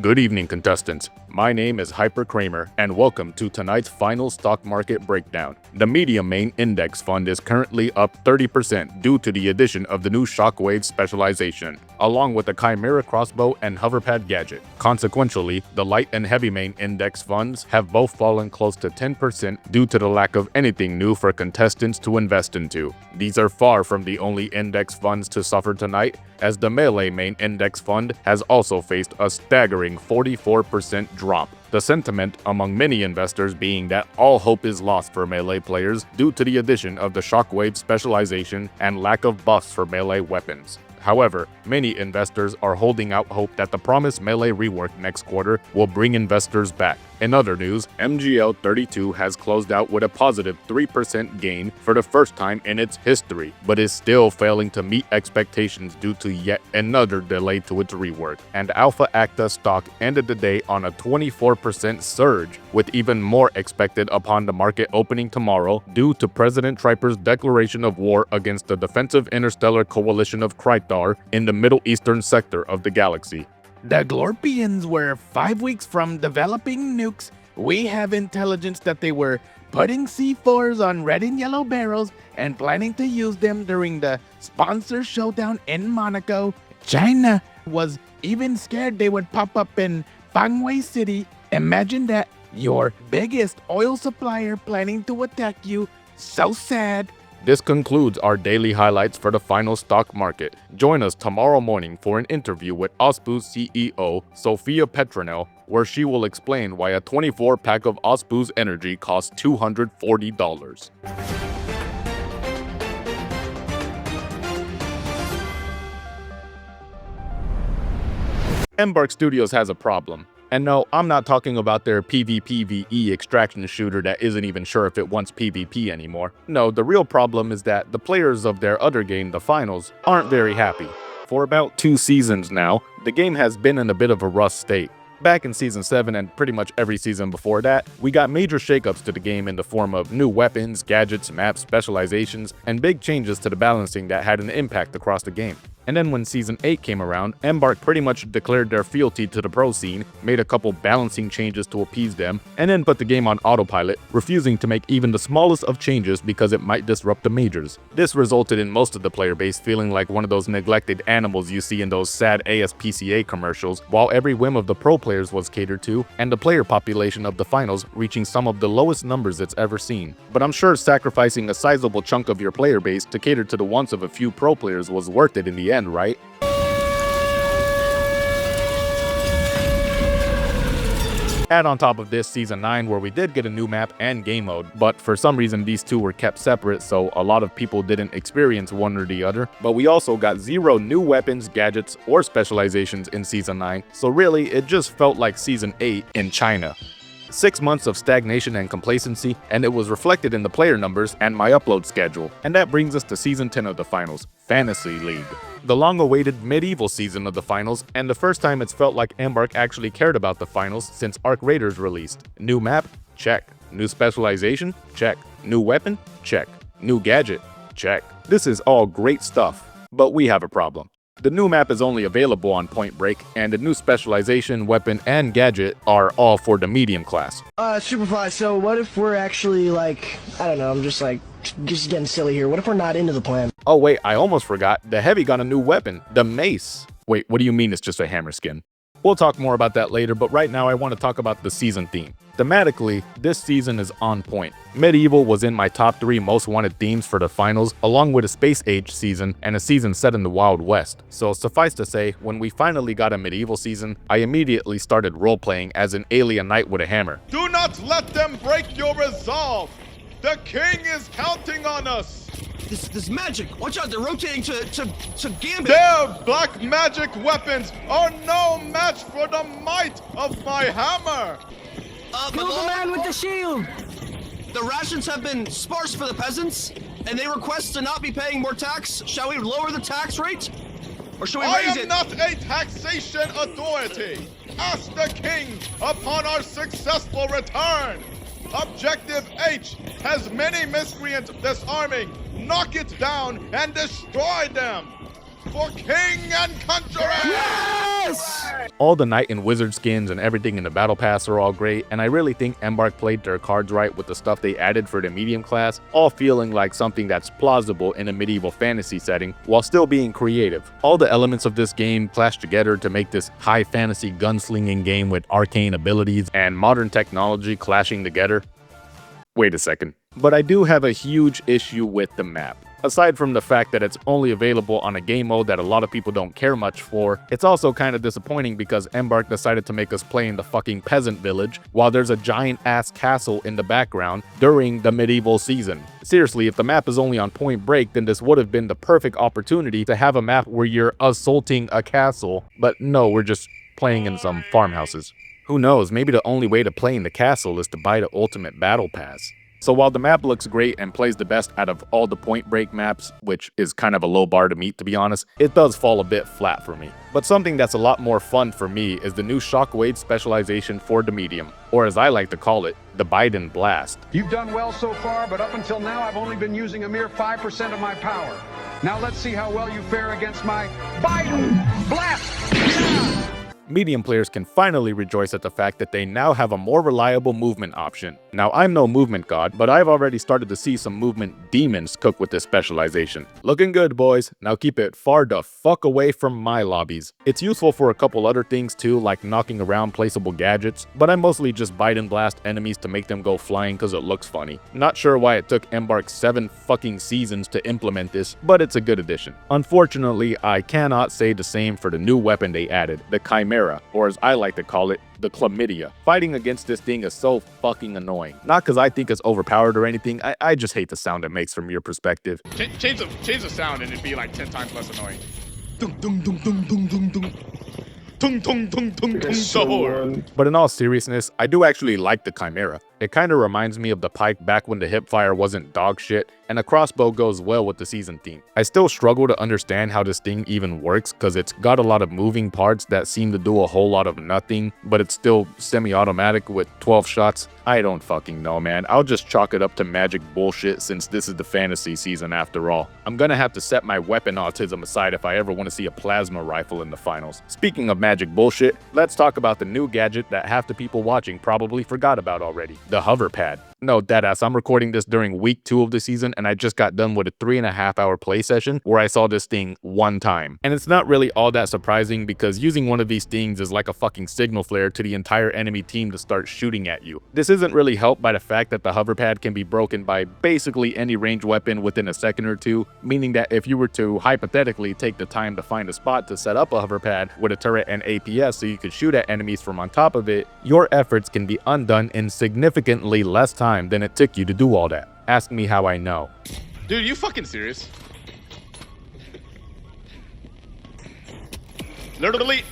Good evening, contestants. My name is Hyper Kramer, and welcome to tonight's final stock market breakdown. The medium main index fund is currently up 30% due to the addition of the new Shockwave specialization, along with the Chimera crossbow and hoverpad gadget. Consequentially, the light and heavy main index funds have both fallen close to 10% due to the lack of anything new for contestants to invest into. These are far from the only index funds to suffer tonight, as the Melee main index fund has also faced a staggering 44% drop. The sentiment among many investors being that all hope is lost for Melee players due to the addition of the Shockwave specialization and lack of buffs for Melee weapons. However, many investors are holding out hope that the promised Melee rework next quarter will bring investors back. In other news, MGL32 has closed out with a positive 3% gain for the first time in its history, but is still failing to meet expectations due to yet another delay to its rework. And Alpha Acta stock ended the day on a 24% surge, with even more expected upon the market opening tomorrow due to President Triper's declaration of war against the Defensive Interstellar Coalition of Krytar in the Middle Eastern sector of the galaxy. The Glorpians were 5 weeks from developing nukes. We have intelligence that they were putting C4s on red and yellow barrels and planning to use them during the sponsor showdown in Monaco. China was even scared they would pop up in Bangwei City. Imagine that, your biggest oil supplier planning to attack you. So sad. This concludes our daily highlights for the final stock market. Join us tomorrow morning for an interview with Ospu's CEO, Sophia Petronel, where she will explain why a 24-pack of Ospu's energy costs $240. Embark Studios has a problem. And no, I'm not talking about their PvPvE extraction shooter that isn't even sure if it wants PvP anymore. No, the real problem is that the players of their other game, the Finals, aren't very happy. For about 2 seasons now, the game has been in a bit of a rust state. Back in Season 7 and pretty much every season before that, we got major shakeups to the game in the form of new weapons, gadgets, maps, specializations, and big changes to the balancing that had an impact across the game. And then when Season 8 came around, Embark pretty much declared their fealty to the pro scene, made a couple balancing changes to appease them, and then put the game on autopilot, refusing to make even the smallest of changes because it might disrupt the majors. This resulted in most of the player base feeling like one of those neglected animals you see in those sad ASPCA commercials, while every whim of the pro players was catered to, and the player population of the finals reaching some of the lowest numbers it's ever seen. But I'm sure sacrificing a sizable chunk of your player base to cater to the wants of a few pro players was worth it in the end, right? Add on top of this Season 9, where we did get a new map and game mode, but for some reason these two were kept separate, so a lot of people didn't experience one or the other. But we also got 0 new weapons, gadgets, or specializations in Season 9, so really it just felt like Season 8 in China. 6 months of stagnation and complacency, and it was reflected in the player numbers and my upload schedule. And that brings us to Season 10 of the Finals, Fantasy League. The long-awaited medieval season of the Finals, and the first time it's felt like Embark actually cared about the Finals since Arc Raiders released. New map? Check. New specialization? Check. New weapon? Check. New gadget? Check. This is all great stuff, but we have a problem. The new map is only available on Point Break, and the new specialization, weapon, and gadget are all for the medium class. Superfly, so what if we're actually like, I don't know, I'm just getting silly here. What if we're not into the plan? Oh wait, I almost forgot. The Heavy got a new weapon, the Mace. Wait, what do you mean it's just a hammer skin? We'll talk more about that later, but right now I want to talk about the season theme. Thematically, this season is on point. Medieval was in my top 3 most wanted themes for the finals, along with a space age season and a season set in the Wild West. So suffice to say, when we finally got a medieval season, I immediately started role-playing as an alien knight with a hammer. Do not let them break your resolve! The king is counting on us! This magic! Watch out, they're rotating to Gambit! Their black magic weapons are no match for the might of my hammer! Kill the man with the shield! The rations have been sparse for the peasants, and they request to not be paying more tax. Shall we lower the tax rate? Or shall we raise it? I am not a taxation authority! Ask the king upon our successful return! Objective H has many miscreants disarming. Knock it down and destroy them! for King and Conjurer! All the Knight and Wizard skins and everything in the Battle Pass are all great, and I really think Embark played their cards right with the stuff they added for the medium class, all feeling like something that's plausible in a medieval fantasy setting, while still being creative. All the elements of this game clash together to make this high fantasy gunslinging game with arcane abilities and modern technology clashing together. Wait a second. But I do have a huge issue with the map. Aside from the fact that it's only available on a game mode that a lot of people don't care much for, it's also kind of disappointing because Embark decided to make us play in the fucking peasant village while there's a giant ass castle in the background during the medieval season. Seriously, if the map is only on Point Break, then this would have been the perfect opportunity to have a map where you're assaulting a castle, but no, we're just playing in some farmhouses. Who knows, maybe the only way to play in the castle is to buy the ultimate battle pass. So while the map looks great and plays the best out of all the Point Break maps, which is kind of a low bar to meet to be honest, it does fall a bit flat for me. But something that's a lot more fun for me is the new Shockwave specialization for the medium, or as I like to call it, the Biden Blast. You've done well so far, but up until now I've only been using a mere 5% of my power. Now let's see how well you fare against my Biden Blast! Yeah! Medium players can finally rejoice at the fact that they now have a more reliable movement option. Now, I'm no movement god, but I've already started to see some movement demons cook with this specialization. Looking good, boys. Now keep it far the fuck away from my lobbies. It's useful for a couple other things too, like knocking around placeable gadgets, but I mostly just bite and blast enemies to make them go flying because it looks funny. Not sure why it took Embark 7 fucking seasons to implement this, but it's a good addition. Unfortunately, I cannot say the same for the new weapon they added, the Chimera, or as I like to call it, the chlamydia. Fighting against this thing is so fucking annoying. Not because I think it's overpowered or anything, I just hate the sound it makes from your perspective. Change the sound and it'd be like 10 times less annoying. But in all seriousness, I do actually like the Chimera. It kind of reminds me of the pike back when the hipfire wasn't dog shit, and a crossbow goes well with the season theme. I still struggle to understand how this thing even works because it's got a lot of moving parts that seem to do a whole lot of nothing, but it's still semi-automatic with 12 shots. I don't fucking know, man. I'll just chalk it up to magic bullshit since this is the fantasy season after all. I'm gonna have to set my weapon autism aside if I ever want to see a plasma rifle in the finals. Speaking of magic bullshit, let's talk about the new gadget that half the people watching probably forgot about already. The hover pad. No, deadass, I'm recording this during week 2 of the season and I just got done with a 3.5 hour play session where I saw this thing one time. And it's not really all that surprising because using one of these things is like a fucking signal flare to the entire enemy team to start shooting at you. This isn't really helped by the fact that the hover pad can be broken by basically any ranged weapon within a second or two, meaning that if you were to hypothetically take the time to find a spot to set up a hover pad with a turret and APS so you could shoot at enemies from on top of it, your efforts can be undone in significantly less time than it took you to do all that. Ask me how I know. Dude, you fucking serious? Literally,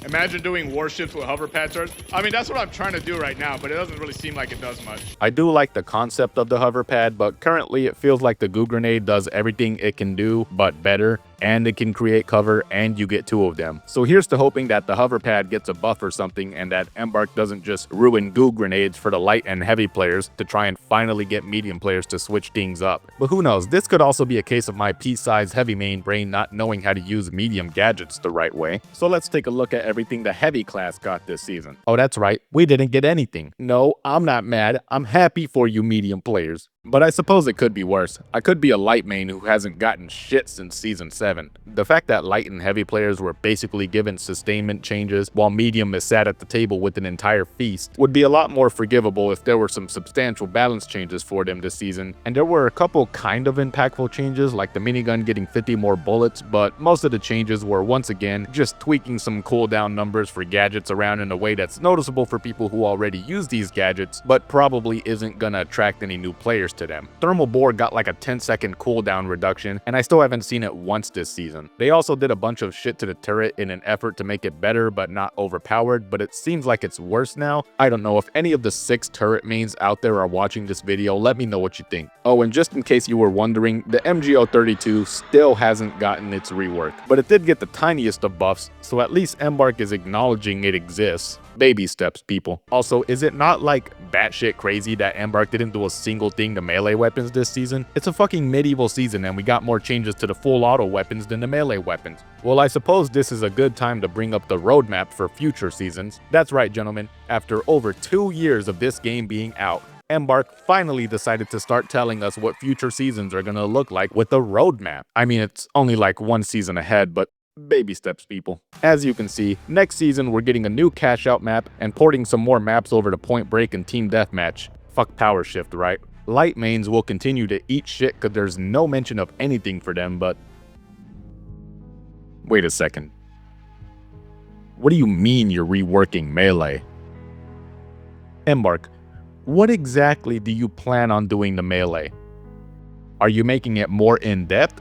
imagine doing warships with hover pad turrets. I mean, that's what I'm trying to do right now, but it doesn't really seem like it does much. I do like the concept of the hover pad, but currently it feels like the goo grenade does everything it can do, but better. And it can create cover, and you get 2 of them. So here's to hoping that the hover pad gets a buff or something, and that Embark doesn't just ruin goo grenades for the light and heavy players to try and finally get medium players to switch things up. But who knows, this could also be a case of my pea-sized heavy main brain not knowing how to use medium gadgets the right way. So let's take a look at everything the heavy class got this season. Oh, that's right, we didn't get anything. No, I'm not mad, I'm happy for you medium players. But I suppose it could be worse. I could be a light main who hasn't gotten shit since season 7. The fact that light and heavy players were basically given sustainment changes while medium is sat at the table with an entire feast would be a lot more forgivable if there were some substantial balance changes for them this season. And there were a couple kind of impactful changes like the minigun getting 50 more bullets, but most of the changes were once again just tweaking some cooldown numbers for gadgets around in a way that's noticeable for people who already use these gadgets but probably isn't gonna attract any new players to them. Thermal Bore got like a 10-second cooldown reduction, and I still haven't seen it once this season. They also did a bunch of shit to the turret in an effort to make it better but not overpowered, but it seems like it's worse now. I don't know if any of the 6 turret mains out there are watching this video, let me know what you think. Oh, and just in case you were wondering, the MGO32 still hasn't gotten its rework, but it did get the tiniest of buffs, so at least Embark is acknowledging it exists. Baby steps, people. Also, is it not like batshit crazy that Embark didn't do a single thing to melee weapons this season? It's a fucking medieval season and we got more changes to the full auto weapons than the melee weapons. Well, I suppose this is a good time to bring up the roadmap for future seasons. That's right, gentlemen. After over 2 years of this game being out, Embark finally decided to start telling us what future seasons are gonna look like with a roadmap. I mean, it's only like 1 season ahead, but baby steps, people. As you can see, next season we're getting a new cash out map and porting some more maps over to Point Break and Team Deathmatch. Fuck Power Shift, right? Light mains will continue to eat shit cause there's no mention of anything for them, but wait a second. What do you mean you're reworking melee? Embark, what exactly do you plan on doing to melee? Are you making it more in-depth?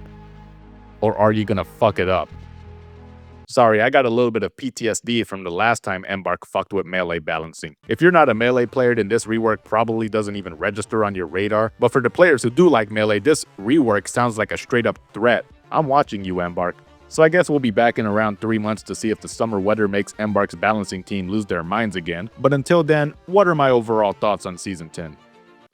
Or are you gonna fuck it up? Sorry, I got a little bit of PTSD from the last time Embark fucked with melee balancing. If you're not a melee player, then this rework probably doesn't even register on your radar. But for the players who do like melee, this rework sounds like a straight up threat. I'm watching you, Embark. So I guess we'll be back in around 3 months to see if the summer weather makes Embark's balancing team lose their minds again. But until then, what are my overall thoughts on Season 10?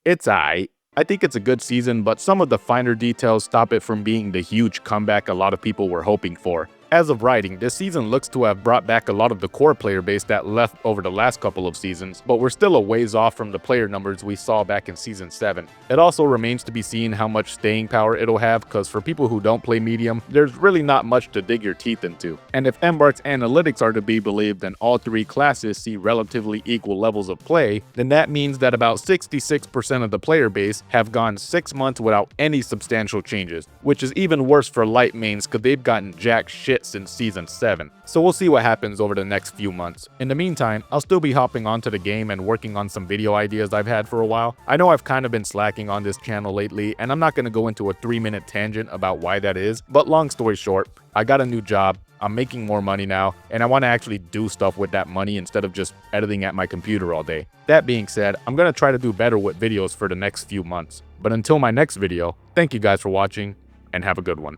It's aight. I think it's a good season, but some of the finer details stop it from being the huge comeback a lot of people were hoping for. As of writing, this season looks to have brought back a lot of the core player base that left over the last couple of seasons, but we're still a ways off from the player numbers we saw back in Season 7. It also remains to be seen how much staying power it'll have, cause for people who don't play medium, there's really not much to dig your teeth into. And if Embark's analytics are to be believed and all 3 classes see relatively equal levels of play, then that means that about 66% of the player base have gone 6 months without any substantial changes, which is even worse for light mains cause they've gotten jack shit since Season 7. So we'll see what happens over the next few months. In the meantime, I'll still be hopping onto the game and working on some video ideas I've had for a while. I know I've kind of been slacking on this channel lately, and I'm not going to go into a 3-minute tangent about why that is, but long story short, I got a new job, I'm making more money now, and I want to actually do stuff with that money instead of just editing at my computer all day. That being said, I'm going to try to do better with videos for the next few months. But until my next video, thank you guys for watching, and have a good one.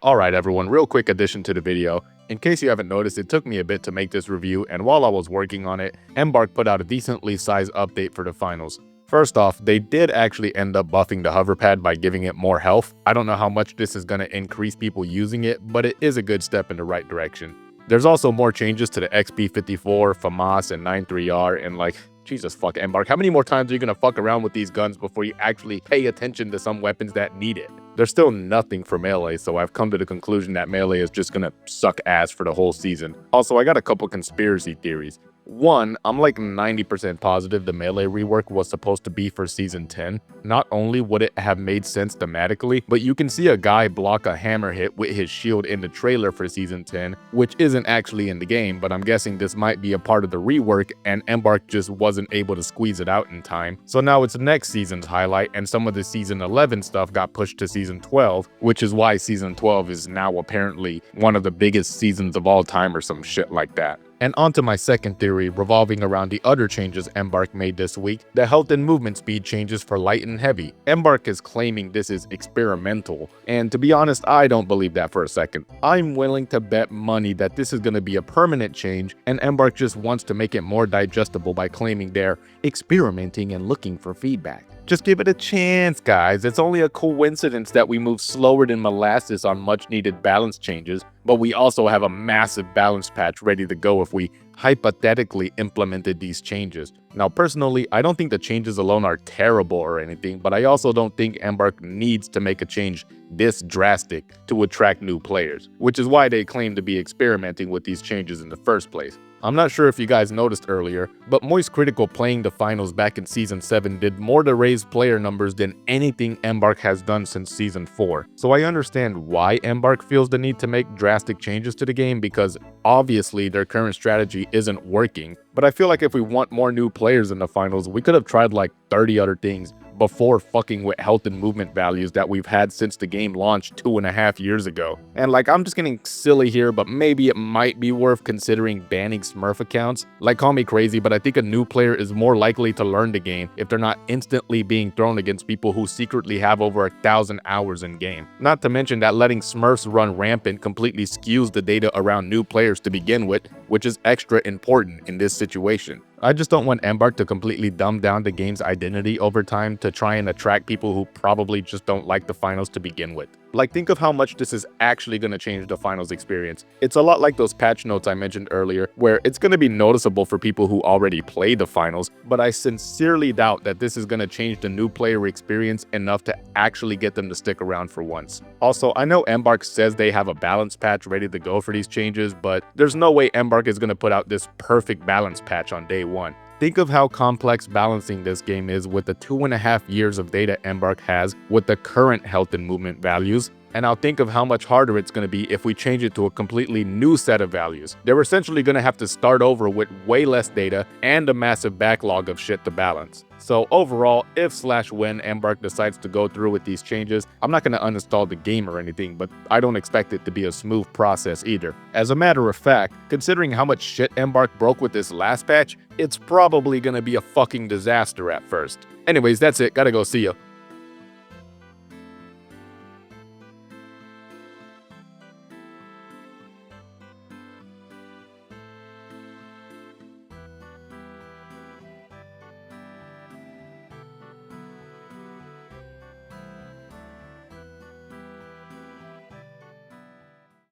Alright everyone, real quick addition to the video. In case you haven't noticed, it took me a bit to make this review, and while I was working on it, Embark put out a decently sized update for the finals. First off, they did actually end up buffing the hover pad by giving it more health. I don't know how much this is going to increase people using it, but it is a good step in the right direction. There's also more changes to the XP54, FAMAS, and 93R, and like, Jesus fuck Embark, how many more times are you gonna fuck around with these guns before you actually pay attention to some weapons that need it? There's still nothing for melee, so I've come to the conclusion that melee is just gonna suck ass for the whole season. Also, I got a couple conspiracy theories. One, I'm like 90% positive the melee rework was supposed to be for Season 10. Not only would it have made sense thematically, but you can see a guy block a hammer hit with his shield in the trailer for Season 10, which isn't actually in the game, but I'm guessing this might be a part of the rework and Embark just wasn't able to squeeze it out in time. So now it's next season's highlight, and some of the Season 11 stuff got pushed to Season 12, which is why Season 12 is now apparently one of the biggest seasons of all time or some shit like that. And onto my second theory, revolving around the other changes Embark made this week, the health and movement speed changes for light and heavy. Embark is claiming this is experimental, and to be honest, I don't believe that for a second. I'm willing to bet money that this is going to be a permanent change, and Embark just wants to make it more digestible by claiming they're experimenting and looking for feedback. Just give it a chance, guys. It's only a coincidence that we move slower than molasses on much needed balance changes, but we also have a massive balance patch ready to go if we hypothetically implemented these changes. Now, personally, I don't think the changes alone are terrible or anything, but I also don't think Embark needs to make a change this drastic to attract new players, which is why they claim to be experimenting with these changes in the first place. I'm not sure if you guys noticed earlier, but Moist Critical playing the finals back in Season 7 did more to raise player numbers than anything Embark has done since Season 4. So I understand why Embark feels the need to make drastic changes to the game, because obviously their current strategy isn't working. But I feel like if we want more new players in the finals, we could have tried like 30 other things before fucking with health and movement values that we've had since the game launched 2.5 years ago. And like, I'm just getting silly here, but maybe it might be worth considering banning Smurf accounts. Like, call me crazy, but I think a new player is more likely to learn the game if they're not instantly being thrown against people who secretly have over 1,000 hours in game. Not to mention that letting Smurfs run rampant completely skews the data around new players to begin with, which is extra important in this situation. I just don't want Embark to completely dumb down the game's identity over time to try and attract people who probably just don't like the finals to begin with. Like, think of how much this is actually going to change the finals experience. It's a lot like those patch notes I mentioned earlier, where it's going to be noticeable for people who already play the finals, but I sincerely doubt that this is going to change the new player experience enough to actually get them to stick around for once. Also, I know Embark says they have a balance patch ready to go for these changes, but there's no way Embark is going to put out this perfect balance patch on day one. Think of how complex balancing this game is with the 2.5 years of data Embark has with the current health and movement values, and now think of how much harder it's going to be if we change it to a completely new set of values. They're essentially going to have to start over with way less data and a massive backlog of shit to balance. So overall, if/when Embark decides to go through with these changes, I'm not going to uninstall the game or anything, but I don't expect it to be a smooth process either. As a matter of fact, considering how much shit Embark broke with this last patch, it's probably going to be a fucking disaster at first. Anyways, that's it. Gotta go, see ya.